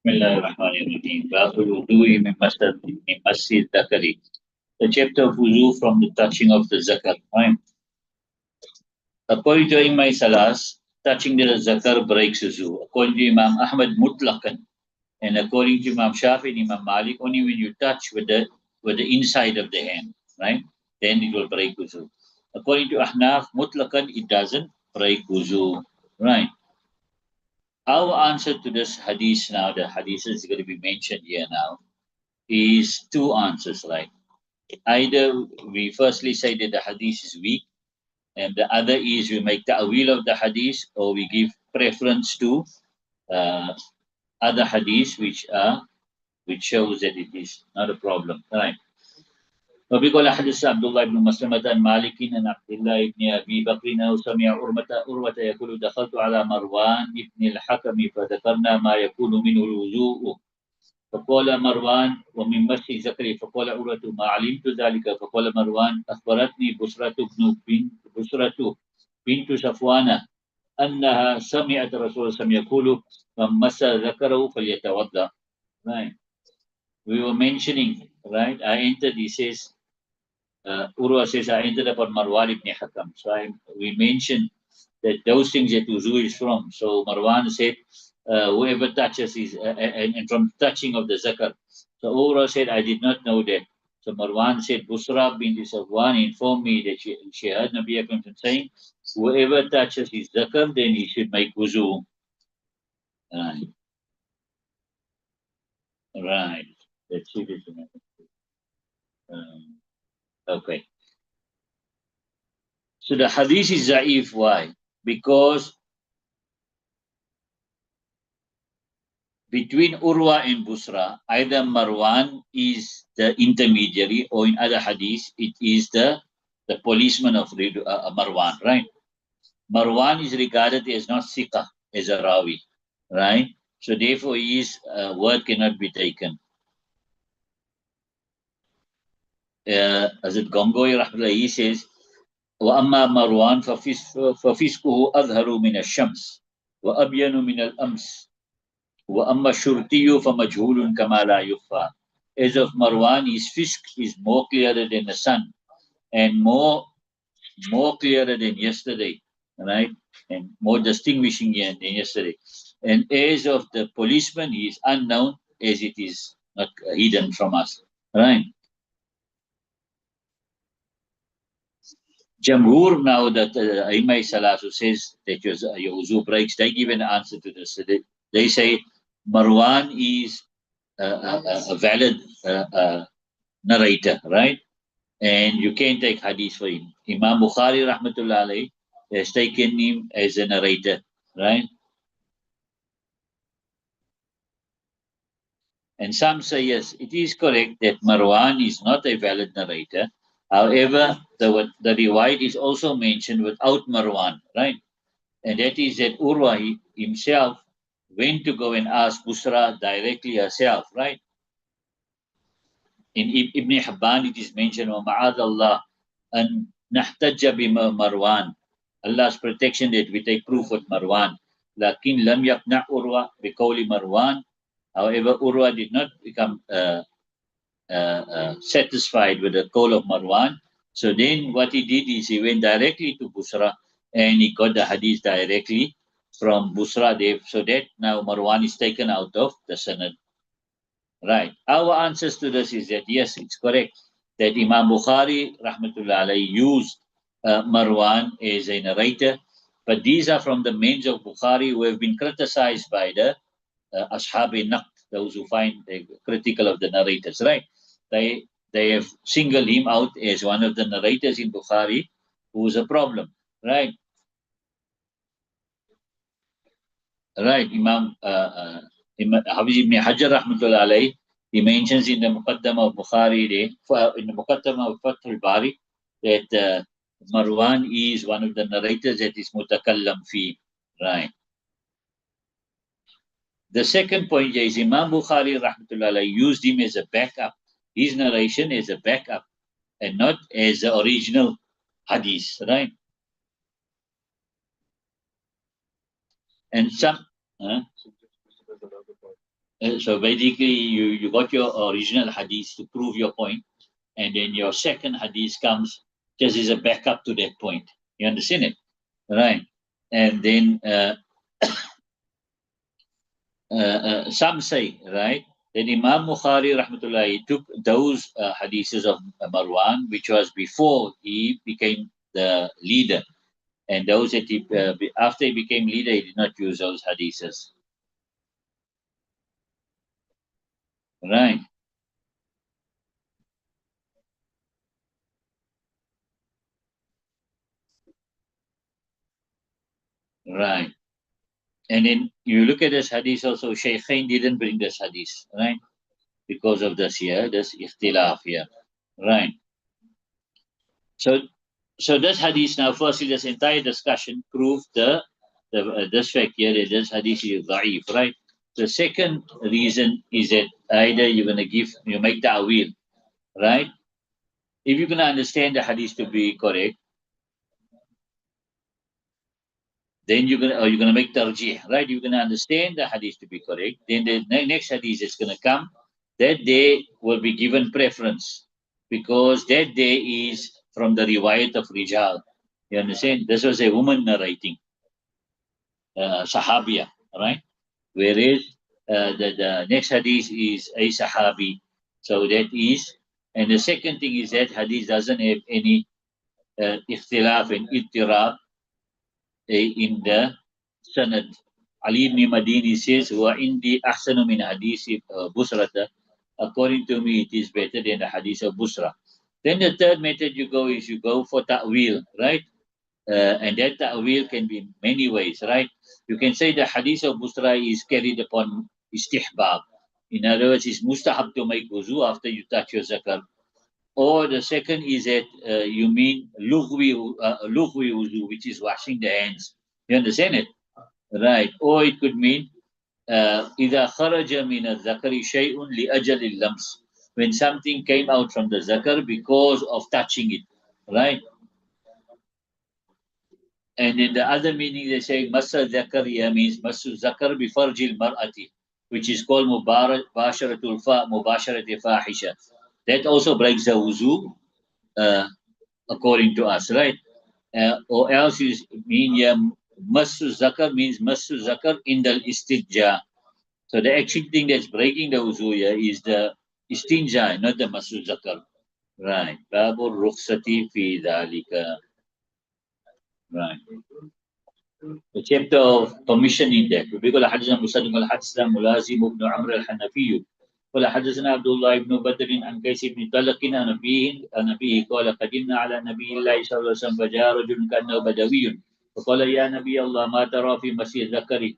Bismillahirrahmanirrahim. Babul wudu'i min masjid zakari. The chapter of wudu from the touching of the zakar. Right? According to Imam Salas, touching the zakar breaks wudu. According to Imam Ahmad, mutlaqan. And according to Imam Shafi and Imam Malik, only when you touch with the inside of the hand, right? Then it will break wudu. According to Ahnaf, mutlaqan, it doesn't break wudu. Right? Our answer to this hadith now, the hadith is going to be mentioned here now, is two answers, right? Either we firstly say that the hadith is weak, and the other is we make ta'wil of the hadith, or we give preference to uh, other hadiths which shows that it is not a problem, right? وبيقول حدث عبد الله بن مسلمة عن مالك عن عبد الله بن أبي بكر أنه سمع أروة يقول دخلت على مروان بن الحكم فذكرنا ما يكون منه الوضوء فقال مروان ومن مسح ذكري فقال عروة ما علمت ذلك فقال مروان أخبرتني بسرة بنت صفوان أنها سمعت رسول الله يقول من مس ذكره فليتوضأ. Right. We were mentioning, right? I entered, he says, Urwa says, I entered upon Marwan ibn Hakam. So we mentioned that those things that wuzu is from. So Marwan said, whoever touches is, and from touching of the zakar. So Urwa said, I did not know that. So Marwan said, Busra bin Safwan informed me that she heard Nabi Akram saying, whoever touches his zakar, then he should make wuzu. Right. That's it. Okay. So the hadith is za'if. Why? Because between Urwa and Busra, either Marwan is the intermediary, or in other hadith, it is the policeman of Marwan, right? Marwan is regarded as not Sikha, as a Rawi, right? So therefore his word cannot be taken. As it Gongoi Rahmatullah, he says, وأما مروان ففسقه أظهر من الشمس وأبين من الأمس وأما الشرطي فمجهول كما لا يخفى. As of Marwan, his fisk is more clearer than the sun and more clearer than yesterday, right? And more distinguishing than yesterday. And as of the policeman, he is unknown as it is not hidden from us, right? Jamhur, now that Imam Salasu says that your wuzu breaks, they give an answer to this. So they say Marwan is a valid narrator, right? And you can't take hadith for him. Imam Bukhari rahmatullah alayhi has taken him as a narrator, right? And some say yes, it is correct that Marwan is not a valid narrator. However, the riwayat is also mentioned without Marwan, right? And that is that Urwa himself went to go and ask Busra directly herself, right? In Ibn Hibban, it is mentioned, وَمَعَاذَ اللَّهِ أَن نَحْتَجَّ بِمَرْوَانِ, Allah's protection that we take proof with Marwan. لكن لم يقنع Urwa بقول Marwan. However, Urwa did not become satisfied with the call of Marwan. So then what he did is he went directly to Busra and he got the hadith directly from Busra Dev. So that now Marwan is taken out of the Sanad. Right. Our answers to this is that yes, it's correct that Imam Bukhari rahmatullah alayhi used Marwan as a narrator, but these are from the men of Bukhari who have been criticized by the Ashab-e-Naqd, those who find critical of the narrators, right? They have singled him out as one of the narrators in Bukhari who's a problem, right? Right. Imam Hafiz ibn Hajar rahmatullah alayhi, he mentions in the Muqaddamah of Bukhari, in the Muqaddamah of Fath al-Bari, that Marwan is one of the narrators that is mutakallam fi, right? The second point is Imam Bukhari rahmatullah alayhi used him as a backup, his narration as a backup, and not as the original hadith, right? And some, So basically, you got your original hadith to prove your point, and then your second hadith comes just as a backup to that point. You understand it? Right. And then some say, right, that Imam Bukhari rahmatullahi took those hadiths of Marwan, which was before he became the leader, and those that he, after he became leader, he did not use those hadiths. Right, right. And then you look at this hadith also, Shaykhain didn't bring this hadith, right? Because of this here, this ikhtilaf here. Right. So so this hadith now, firstly, this entire discussion proved the this fact here that this hadith is da'if, right? The second reason is that either you're gonna you make ta'wil, right? If you're gonna understand the hadith to be correct, then you're gonna make tarjih, right? You're gonna understand the hadith to be correct. Then the next hadith is gonna come. That day will be given preference because that day is from the riwayat of Rijal. You understand? This was a woman narrating, Sahabiya, right? Whereas the next hadith is a Sahabi. So that is, and the second thing is that hadith doesn't have any ikhtilaf and ittirab in the sanad. Ali ibn Madini says, "Wa indi ahsanu min hadith Busrata." According to me, it is better than the hadith of Busra. Then the third method you go is you go for ta'wil, right? And that ta'wil can be many ways, right? You can say the hadith of Busra is carried upon istihbab. In other words, it's mustahab to make wuzu after you touch your zakar. Or the second is that you mean lughwi wuzu, which is washing the hands. You understand it? Right. Or it could mean إذا خرج من الذكر شيء لأجل اللمس. When something came out from the zakar because of touching it, right? And in the other meaning, they say Masa Zakariya means Masu Zakar bifarjil mar'ati, which is called Mubasharatul Mubasharati Fahisha. That also breaks the wuzu, according to us, right? Or else is mean yeah, Masu Zakar means Masu Zakar in the istijja. So the actual thing that's breaking the wuzu here is the istinja, not the Masu Zakar. Right. Babu Rukhsati fi dhalika. Right. The chapter of permission in that. بيقول حدثنا مسلم قال حدثنا ملازم بن عمرو الحنفي قال حدثنا عبد الله بن بدر عن قيس بن طلق عن أبيه قال قدمنا على نبي الله صلى الله عليه وسلم فجاء رجل كأنه بدوي فقال يا نبي الله ما ترى في مسيح ذكري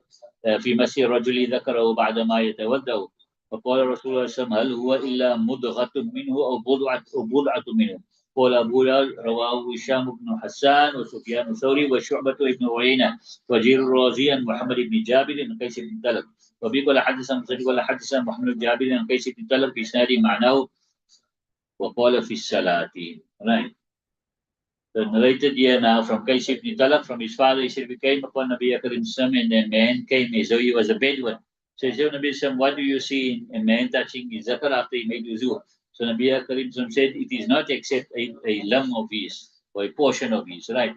في مسيح رجل ذكره بعد ما يتودع فقال رسول الله صلى الله عليه وسلم هل هو إلا مضغة منه أو بضعة منه قال أبو رواه هشام بن حسان وسفيان الثوري وشعبة بن عيينة وجير الرازي عن محمد بن جابر عن قيس بن طلق وبه قال حدثنا مسدد قال حدثنا محمد بن جابر عن قيس بن طلق في إسناد معناه وقال في الصلاة. Right. So narrated here now from Qais ibn Talaq, from his father, he said, we came upon Nabi Karim Sam and a man came as though he was a Bedouin. So he said, Nabi Sam, what do you see in a man touching his zakar after he made wuzu? So Nabi Karim Sam said, it is not except a lam of his, or a portion of his, right?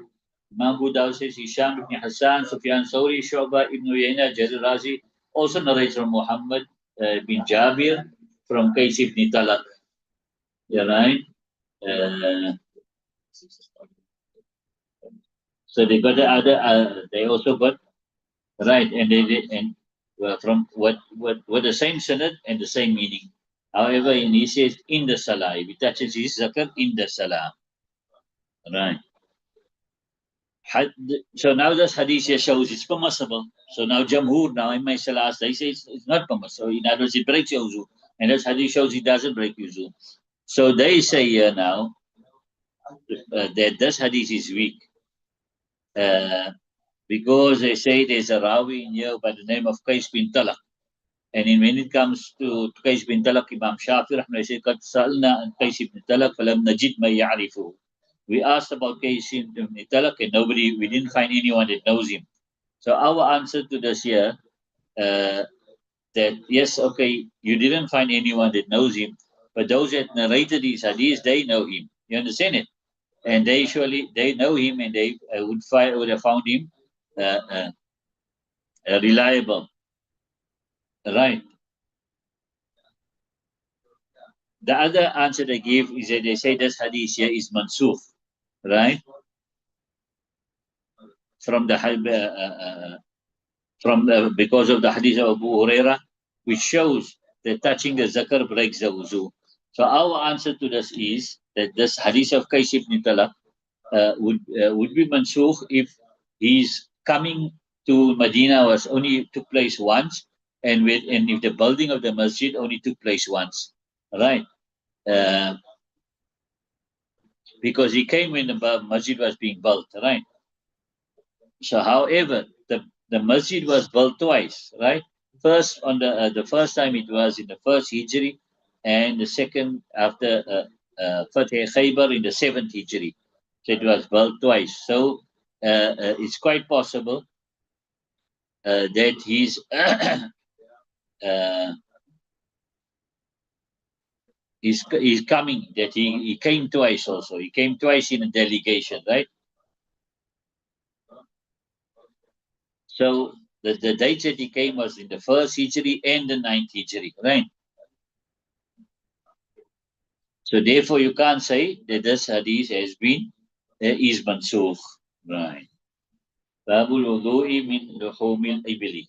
Imam Abu Dawud says, Hisham ibn Hassan, Sufyan Thawri, Shu'bah ibn Uyayna, Jarir Razi, also narrates from Muhammad bin Jabir, from Qais ibn Talaq. Yeah, right? So they got the other, they also got, right, and from what the same sanad and the same meaning. However, in he says in the salah, if he touches his zakar in the salah, right. So now this hadith here shows it's permissible. So now Jamhur, now in my salas, they say it's not permissible. In other words, it breaks your wuzu. And this hadith shows it doesn't break wuzu. So they say here now that this hadith is weak. Because they say there's a Rawi in here by the name of Qais bin Talaq. And when it comes to Qais bin Talaq, Imam Shafi, they say, قَدْ سَأَلْنَا أَنْ قَيْسِ بن طلق فَلَمْ نَجِدْ مَنْ يَعْرِفُهُ. We asked about Qais bin Talaq and we didn't find anyone that knows him. So our answer to this here, that yes, okay, you didn't find anyone that knows him, but those that narrated these hadiths, they know him. You understand it? And they surely they know him, and they would have found him uh, uh, reliable, right? The other answer they give is that they say this hadith here is mansukh, right? From the because of the hadith of Abu Huraira, which shows that touching the zakar breaks the wuzu. So our answer to this is that this hadith of Qais ibn Talaq would be mansukh if his coming to Medina was only took place once, and if the building of the masjid only took place once, right? Uh, because he came when the masjid was being built, right? So, however, the masjid was built twice, right? First, on the first time it was in the first Hijri, and the second after Fateh Khaybar in the seventh Hijri. So it was built twice. So it's quite possible that uh, he's coming. That he came twice also. He came twice in a delegation, right? So the dates that he came was in the first Hijri and the ninth Hijri, right? So therefore, you can't say that this hadith has been is mansukh, right? Babul wudu'i min luhumil ibli.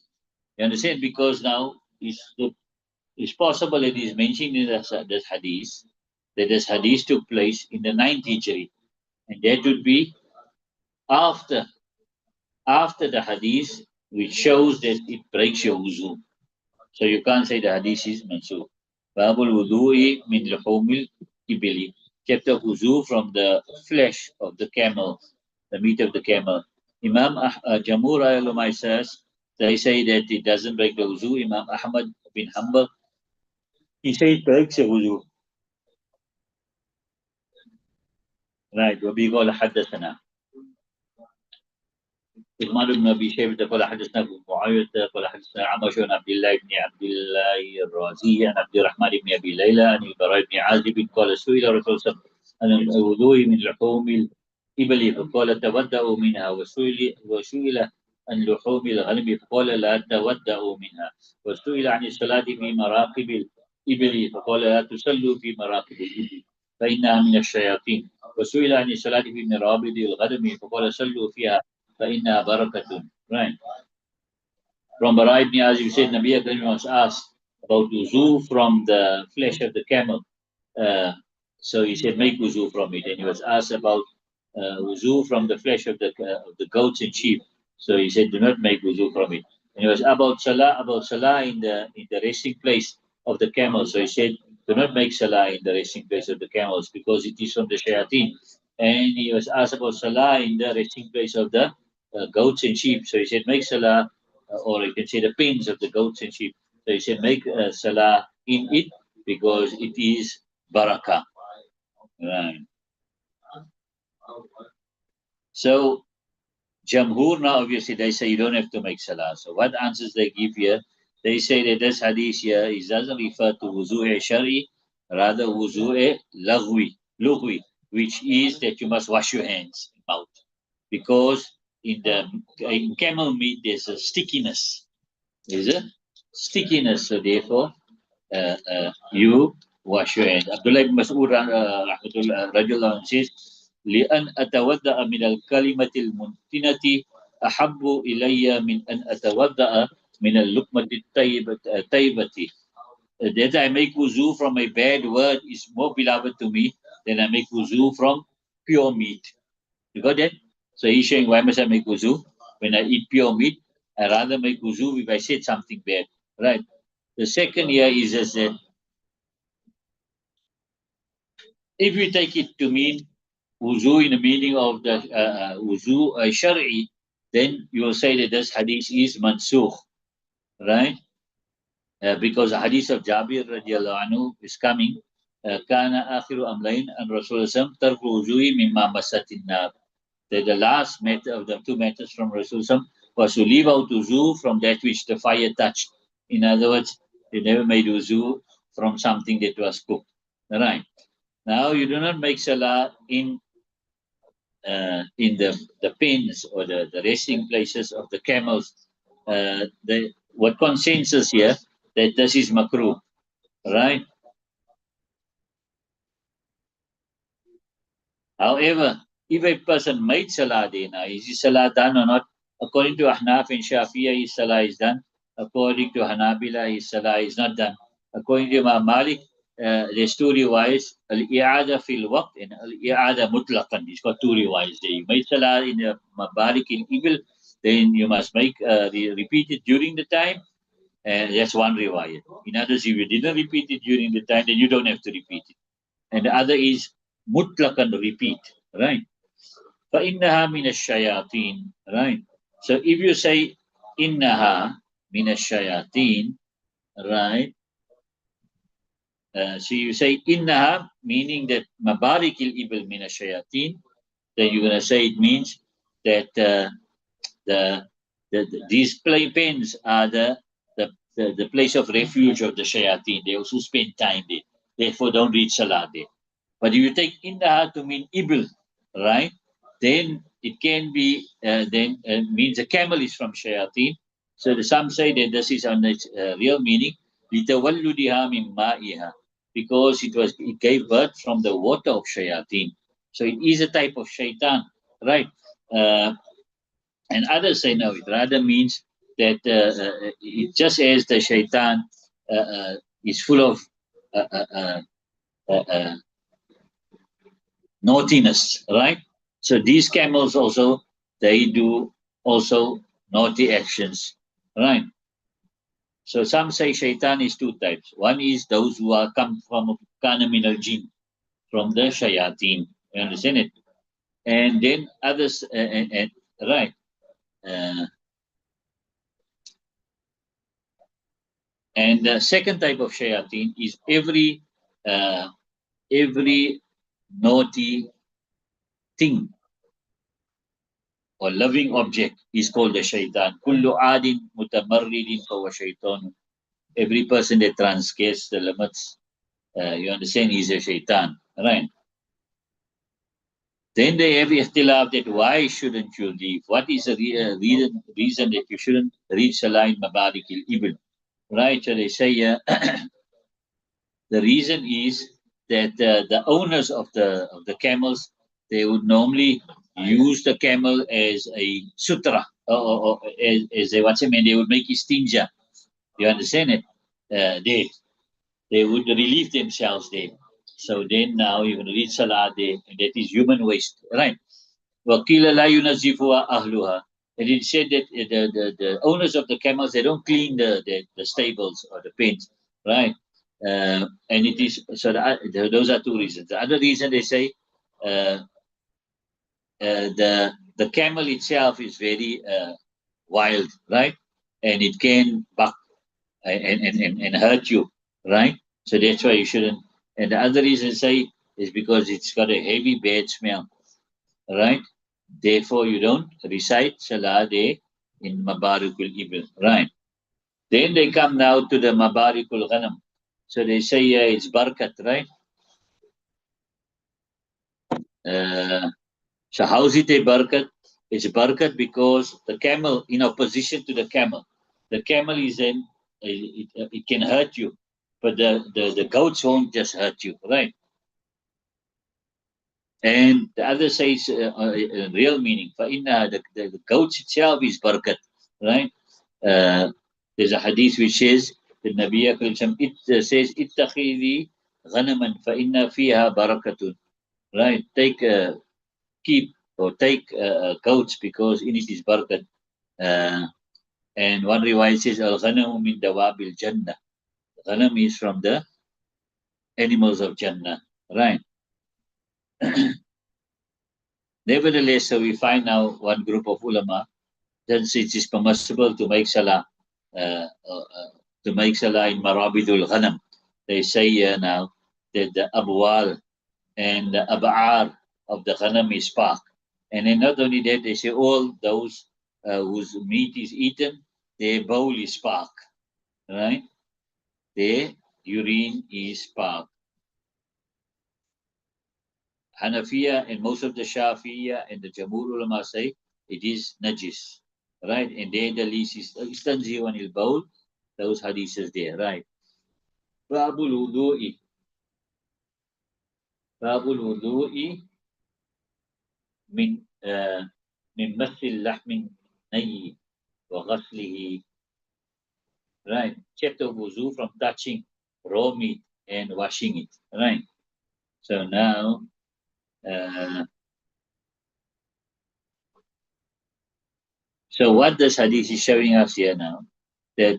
You understand? Because now it's possible that it is mentioned in this hadith that this hadith took place in the ninth Hijri, and that would be after the hadith, which shows that it breaks your wuzu. So you can't say the hadith is mansukh. Babul wudu'i min luhumil ibili. Kept of wuzu from the flesh of the camel, the meat of the camel. Imam Jamur Ulama says, they say that it doesn't break the wuzu. Imam Ahmad bin Hanbal, he says it breaks the wuzu. Right, وبيقول حدثنا عثمان بن ابي شيبه قال حدثنا ابو معاويه قال حدثنا عمش عن عبد الله الرازي عن عبد الرحمن بن ابي ليلى عن البراء بن عازب قال سئل الرسول صلى الله عليه وسلم عن الوضوء من لحوم الابل فقال تودأوا منها، وسئل عن لحوم الغنم فقال لا تودأوا منها، وسئل عن الصلاة في مراقب الابل فقال لا تصلوا في مراقب الابل فإنها من الشياطين، وسئل عن الصلاة في مرابض الغنم فقال صلوا فيها فإنها بركة. Right. From Bara ibn Azib said Nabi Akram was asked about wuzu from the flesh of the camel. Uh, so he said, make wuzu from it. And he was asked about wuzu from the flesh of the goats and sheep. So he said, do not make wuzu from it. And it was about salah in the resting place of the camel. So he said, do not make salah in the resting place of the camels because it is from the shayateen. And he was asked about salah in the resting place of the goats and sheep. So he said, make salah, or you can say the pins of the goats and sheep. So he said, make salah in it because it is barakah. Right. So Jamhur now obviously they say you don't have to make salah. So what answers they give here? They say that this hadith here is doesn't refer to wuzu'e shari, rather wuzu'e lugwi, which is that you must wash your hands and mouth. Because in camel meat there's a stickiness. There's a stickiness, so therefore you wash your hands. Abdullah ibn Mas'ud radiallahu anhu says, لأن أتودأ من الكلمة المنتنة أحب إلي من أن أتودأ من اللقمة الطيبة. That I make wuzu from a bad word is more beloved to me than I make wuzu from pure meat. You got that? So he's saying, why must I make wuzu? When I eat pure meat, I rather make wuzu if I said something bad. Right? The second here is just that if you take it to mean wuzu in the meaning of the wuzu shari, then you will say that this hadith is mansukh, right? Because the hadith of Jabir radiallahu anhu is coming. Kana akhiru amlain and Rasulullah tarku wuzui mimma masatin nar. The last matter of the two matters from Rasulullah was to leave out wuzu from that which the fire touched. In other words, they never made wuzu from something that was cooked. Right. Now you do not make salah in the pens or the resting places of the camels. What consensus here that this is makruh, right? However, if a person made salah there now, is his salah done or not? According to Ahnaf and Shafi'ah, his salah is done. According to Hanabila, his salah is not done. According to Imam Malik, there's two riwayas, al-i'ada fil waqt and al-i'ada mutlaqan. He's got two riwayas there. You made salah in the Mabarik in Ibil, then you must repeat it during the time, and that's one riwayat. In others, if you didn't repeat it during the time, then you don't have to repeat it. And the other is mutlaqan repeat, right? فَإِنَّهَا مِنَ الشَّيَاطِينِ, right? So if you say إِنَّهَا مِنَ الشَّيَاطِينِ, right? So you say إِنَّهَا, meaning that مَبَارِكِ الْإِبِلْ مِنَ الشَّيَاطِينِ, then you're going to say it means that the these pens are the place of refuge of the shayateen. They also spend time there. Therefore, don't read salah there. But if you take indaha to mean ibil, right, then it can be, then means a camel is from shayateen. So some say that this is on its real meaning, لِتَوَلُّدِهَا مِنْ مَائِهَا, because it gave birth from the water of shayateen. So it is a type of shaitan, right? Uh, and others say no, it rather means that it just as the shaitan is full of uh, uh, uh, uh, naughtiness, right? So these camels also, they do also naughty actions, right? So some say shaitan is two types. One is those who are come from kana min al jinn, from the shayateen. You understand it? And then others, right? Uh, and the second type of shayateen is uh, every naughty thing or loving object is called a shaitan. Kullu adin mutamarridin fawa shaitan. Every person that transgress the limits, you understand, is a shaitan, right? Then they have ikhtilaf that why shouldn't you leave? What is the reason that you shouldn't read Salah in Mabarik al-Ibn? Right? So they say the reason is that the owners of the camels, they would normally use the camel as a sutra, or as a what's it mean? They would make istinja. You understand it? They would relieve themselves there. So then now you're going to read salah there, and that is human waste, right? وَقِيلَ لَا يُنَزِّفُهَا أَهْلُهَا. And it said that the owners of the camels, they don't clean the stables or the pens, right? And it is, so those are two reasons. The other reason they say uh, the camel itself is very wild, right? And it can buck and hurt you, right? So that's why you shouldn't. And the other reason say is because it's got a heavy bad smell, right? Therefore, you don't recite Salah there in Mabarikul Ibil, right? Then they come now to the Mabarikul Ghanam. So they say, yeah, it's Barkat, right? Uh, so how is it a Barkat? It's Barkat because the camel, in opposition to the camel is in, it can hurt you, but the goats won't just hurt you, right? And the other says real meaning. The goats itself is Barkat, right? Uh, there's a hadith which says the Nabi Akram it says ittakhidhi ghanaman fa inna fiha barakatun. Right? Keep or take goats because in it is barakat. Uh, and one riwayat says al ghanamu min dawabil jannah. Ghanam is from the animals of Jannah. Right? Nevertheless, so we find now one group of ulama that it is permissible to make salah uh, uh, uh, in marabidul ghanam. They say now that the abwal and the ab'ar of the ghanam is pak. And then not only that, they say all those whose meat is eaten, their bowl is pak. right? Their urine is spark. Hanafiya and most of the Shafi'iyya and the Jamhur ulama say it is najis, right? And then the least is istanzi on il bawl, those hadiths there, right? Babul wudu'i, babul wudu'i min min masil lahmin nayyi wa ghaslihi, right? Chapter of wuzu from touching raw meat and washing it, right? So now, so what this hadith is showing us here now, that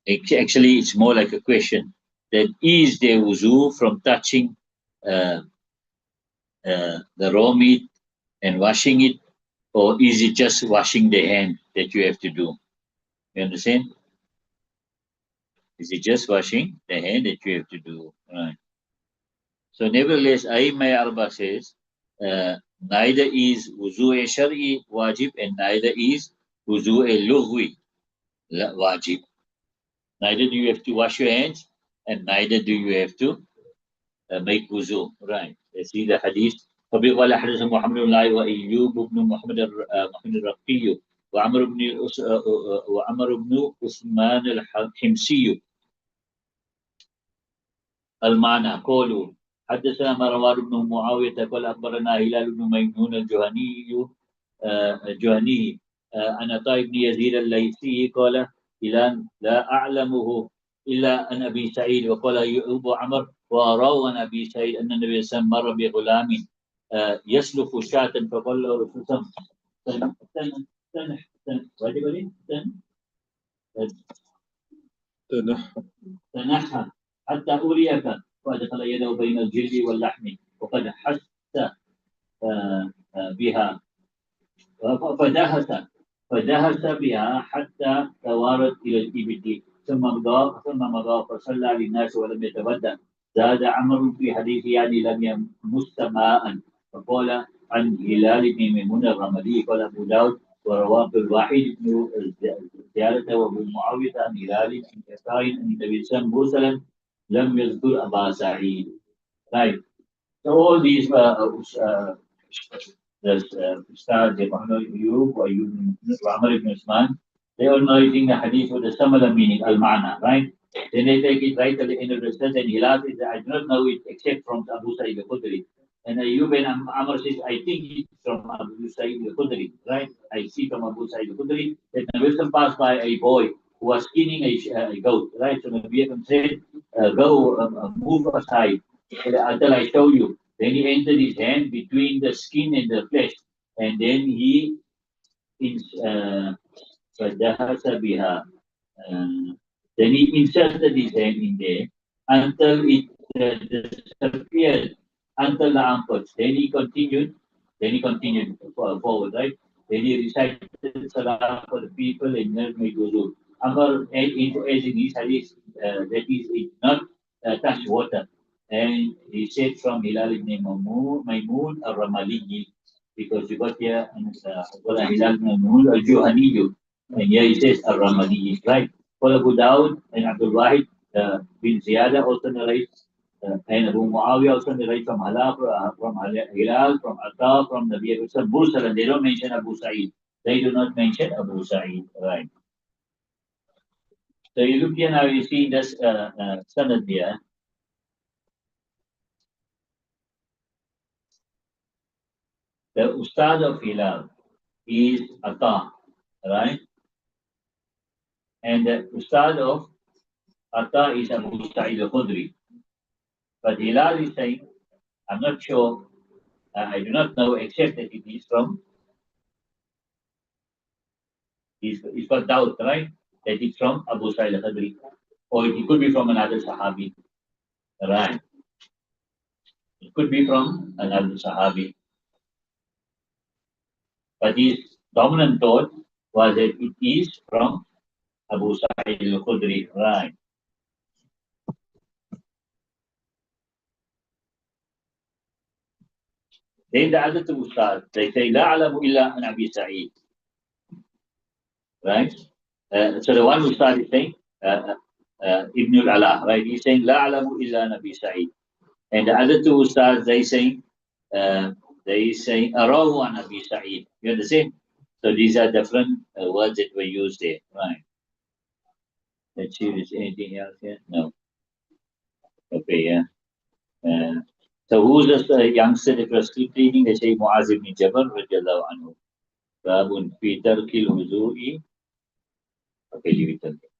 actually it's more like a question, that is there wuzu from touching uh, the raw meat and washing it, or is it just washing the hand that you have to do? You understand? Is it just washing the hand that you have to do? Right. So nevertheless, Aimai Arba says, neither is wuzu a shari wajib and neither is wuzu a lughwi wajib. Neither do you have to wash your hands and neither do you have to make wuzu. Right. Let's see the hadith. فبقال حدثنا محمد بن علي وأيوب بن محمد محمد الرقي وعمر بن عثمان الحمصي المعنى قولوا حدثنا مروان بن معاوية قال أخبرنا هلال بن ميمون الجهني عن عطاء بن يزيد الليثي قال هلال لا أعلمه إلا عن أبي سعيد وقال أبو عمر وروى عن أبي سعيد أن النبي صلى الله عليه وسلم مر بغلام يسلخ شاة فقال له رسول الله تنحى حتى أريك وأدخل يده بين الجلد واللحم وقد حس بها فدهس بها حتى توارت إلى الإبل ثم مضى فصلى للناس ولم يتودع. زاد عمرو في حديث يعني لم يمس ماء فقال عن هلال بن ميمون الرملي قال أبو داود ورواه الواحد بن زيادة وابو معاوية عن هلال بن يسار عن النبي صلى الله عليه وسلم لم يذكر أبا سعيد. Right. So all these the stars, Muhammad Ayub, Amr ibn Usman, they all narrating the hadith with a similar meaning, al-ma'na, right? Then they take it right at the end of the sentence, and Hilal says, I do not know it except from Abu Sa'id al-Khudri. And Ayub and Amr says, I think it's from Abu Sa'id al-Khudri, right? I see from Abu Sa'id al-Khudri that Nabi passed by a boy who was skinning a goat, right? So Nabi said, go, move aside until I show you. Then he entered his hand between the skin and the flesh, and then he فدهس بها. Then he inserted his hand in there until it disappeared, until the armpits. Then he continued forward, right? Then he recited salah for the people and then made wuzu. Amar, as in his hadith, that is, it not touch water. And he said from Hilal ibn Maymun al-Ramali, because you got here Hilal ibn Maymun al-Juhani, and here he says al-Ramali, right? For Abu Dawud and Abdul Wahid bin Ziyada also narrates, and Abu Muawiyah also narrates from Hilal, from Atta, from Nabi Abu Mursal, and they don't mention Abu Sa'id. They do not mention Abu Sa'id, right? So you look here now, you see this sanad here. The Ustad of Hilal is Atta, right? And the Ustad of Atta is Abu Sa'id al-Khudri. But Hilal is saying, I'm not sure, I do not know, except that it is from, he's got doubt, right? That it's from Abu Sa'id al-Khudri. Or it could be from another Sahabi, right? It could be from another Sahabi. But his dominant thought was that it is from Abu Sa'id al-Khudri, right? Then the other two stars, they say, لا أعلم إلا عن أبي سعيد. right? So the one who started saying, Ibn al-Ala, right? He's saying, La alamu illa Nabi Sa'id. And the other two stars, they saying, Arahu an Nabi Sa'id. You understand? So these are different words that were used there, right? Let's see if there's anything else here. No. Okay, yeah. So who's this youngster that was still pleading? They say Muaz ibn Jabal radiallahu anhu. Babun fi tarkil wudu'i. Okay, leave it. Okay.